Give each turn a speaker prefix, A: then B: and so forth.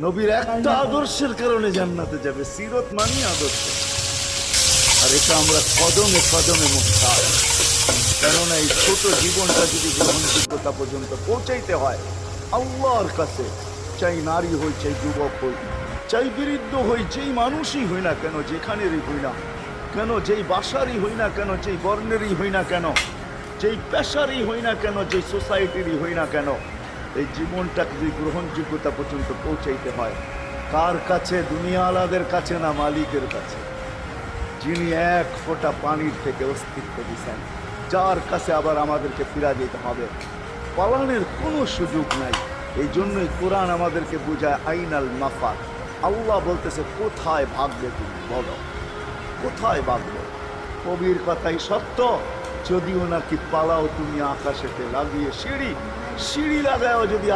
A: নবীর একটা আদর্শের কারণে জান্নাতে যাবে। সিরত মানি আদর্শ, আর এটা আমরা কদমে কদমে মুক্তার। কেননা এই ছোট জীবনটা যদি গ্রহণযোগ্যতা পর্যন্ত পৌঁছাইতে হয় আল্লাহর কাছে, চাই নারী হই, চাই যুবক হই, চাই বৃদ্ধ হই, যেই মানুষই হই না কেন, যেখানেরই হই না কেন, যেই বাসারই হই না কেন, যেই বর্ণেরই হই না কেন, যেই পেশারই হই না কেন, যেই সোসাইটিরই হই না কেন, এই জীবনটাকে যদি গ্রহণযোগ্যতা পর্যন্ত পৌঁছাইতে হয় কার কাছে? দুনিয়া আলাদের কাছে না, মালিকের কাছে, যিনি এক ফোঁটা পানির থেকে অস্তিত্ব দিচ্ছেন, যার কাছে আবার আমাদেরকে ফিরা যেতে হবে। পালানোর কোনো সুযোগ নাই। এই জন্যই কোরআন আমাদেরকে বোঝায় আইনাল মাফার। আল্লাহ বলতেছে কোথায় ভাগবে তুমি, বলো কোথায় ভাগবে? কবির কথাই সত্য, যদিও নাকি পালাও তুমি আকাশেতে লাগিয়ে সিঁড়ি, সিঁড়ি লাগাও যদি